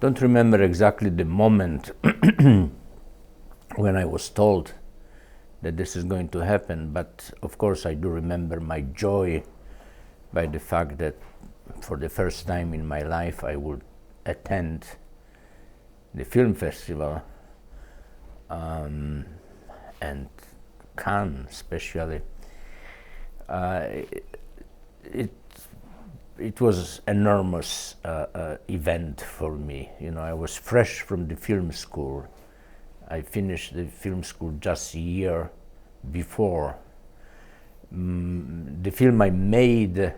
don't remember exactly the moment when I was told that this is going to happen, but of course I do remember my joy by the fact that for the first time in my life I would attend the film festival, and Cannes especially. It was enormous event for me. You know, I was fresh from the film school. I finished the film school just a year before. The film I made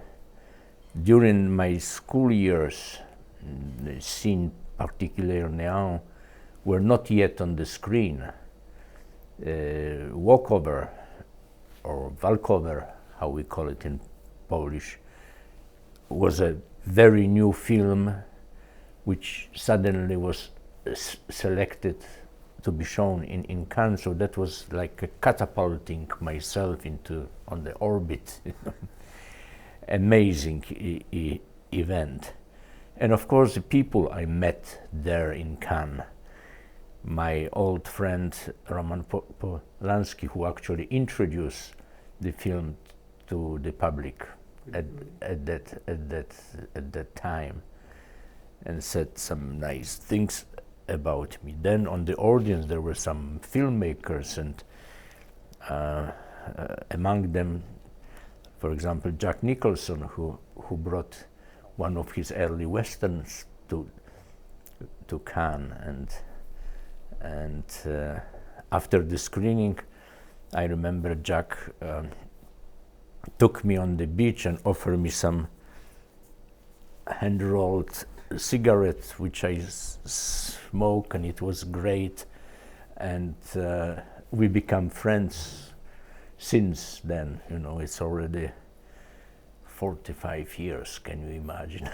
during my school years, the scene particularly now, were not yet on the screen. WALKOVER, or WALKOVER, how we call it in Polish, was a very new film which suddenly was selected to be shown in Cannes, so that was like catapulting myself on the orbit. Amazing event. And of course the people I met there in Cannes, my old friend Roman Polanski, who actually introduced the film to the public at that time, and said some nice things about me. Then on the audience there were some filmmakers, and among them, for example, Jack Nicholson, who brought one of his early westerns to Cannes, and after the screening, I remember Jack took me on the beach and offered me some hand-rolled cigarettes, which I smoked, and it was great, and we become friends since then. You know, it's already 45 years, can you imagine?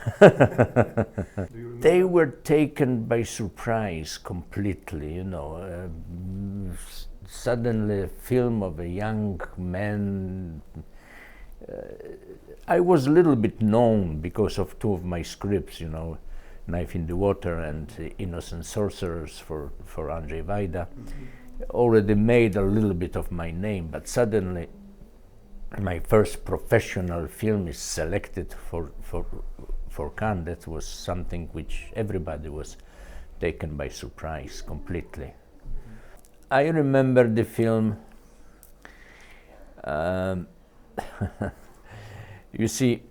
They were taken by surprise completely, you know. Suddenly a film of a young man. I was a little bit known because of two of my scripts, you know, Knife in the Water and Innocent Sorcerers for Andrzej Wajda. Already made a little bit of my name, but suddenly my first professional film is selected for Cannes. That was something which everybody was taken by surprise completely. I remember the film. You see,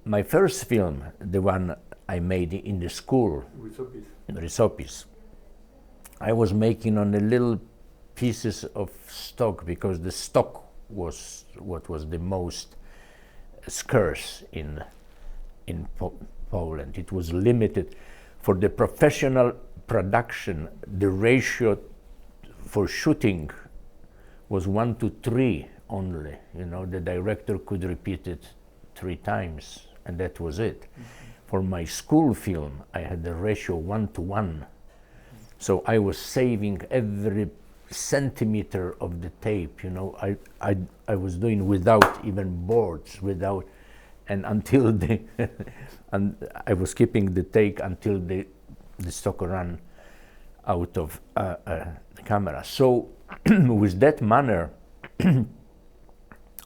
my first film, the one I made in the school, Rysopis, I was making on the little pieces of stock, because the stock was what was the most scarce in Poland. It was limited. For the professional production, the ratio for shooting was 1:3 only. You know, the director could repeat it 3 times, and that was it. For my school film, I had the ratio 1:1. So I was saving every centimeter of the tape, you know. I was doing without even boards, and until and I was keeping the take until the stock ran out of the camera. So with that manner,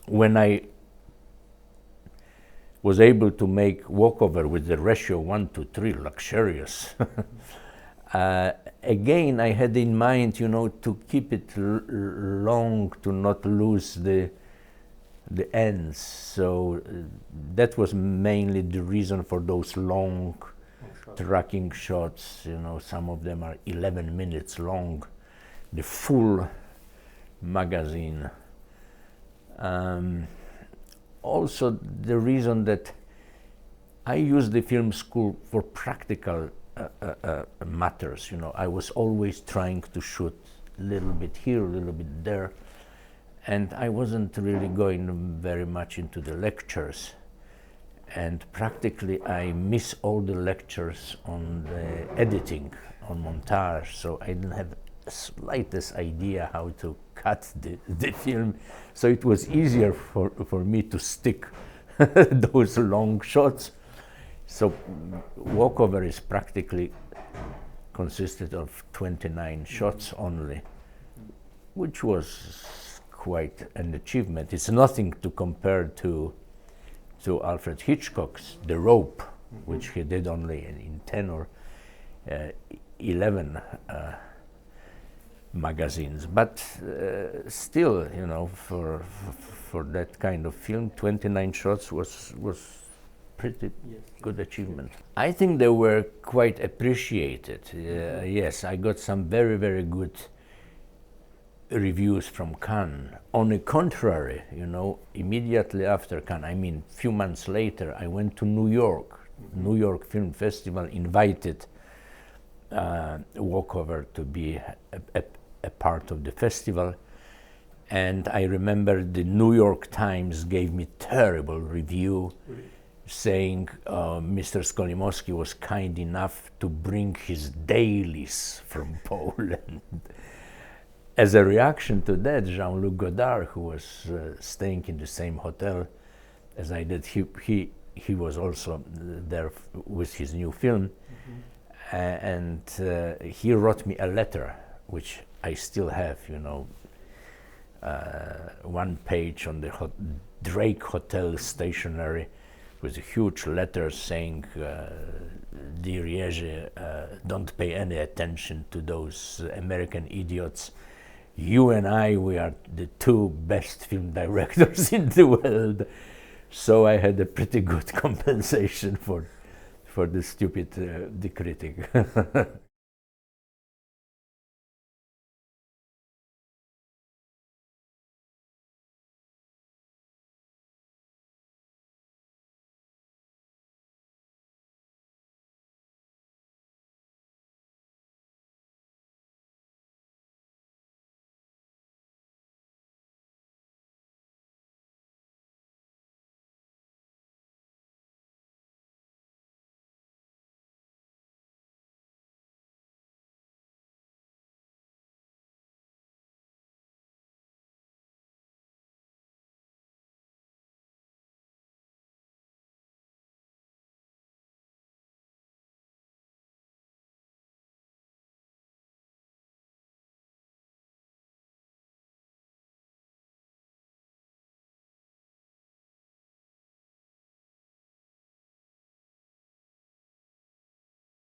when I was able to make WALKOVER with the ratio 1:3, luxurious, again I had in mind, you know, to keep it long, to not lose the ends. So that was mainly the reason for those long tracking shots. You know, some of them are 11 minutes long, the full magazine. Also the reason that I used the film school for practical matters. You know, I was always trying to shoot a little bit here, a little bit there, and I wasn't really going very much into the lectures, and practically I miss all the lectures on the editing, on montage, so I didn't have the slightest idea how to cut the film, so it was easier for me to stick those long shots. So WALKOVER is practically consisted of 29 shots only, which was quite an achievement. It's nothing to compare to Alfred Hitchcock's The Rope, which he did only in 10 or 11 magazines. But still, you know, for that kind of film, 29 shots was pretty good achievement. I think they were quite appreciated. Yes, I got some very, very good reviews from Cannes. On the contrary, you know, immediately after Cannes, I mean, few months later, I went to New York. New York Film Festival invited WALKOVER to be a part of the festival. And I remember the New York Times gave me terrible review, saying Mr. Skolimowski was kind enough to bring his dailies from Poland. As a reaction to that, Jean-Luc Godard, who was staying in the same hotel as I did, he was also there with his new film, and he wrote me a letter, which I still have, you know, one page on the Drake Hotel stationery with a huge letter saying, "Dear Jerzy, don't pay any attention to those American idiots. You and I, we are the two best film directors in the world." So I had a pretty good compensation for the stupid the critic.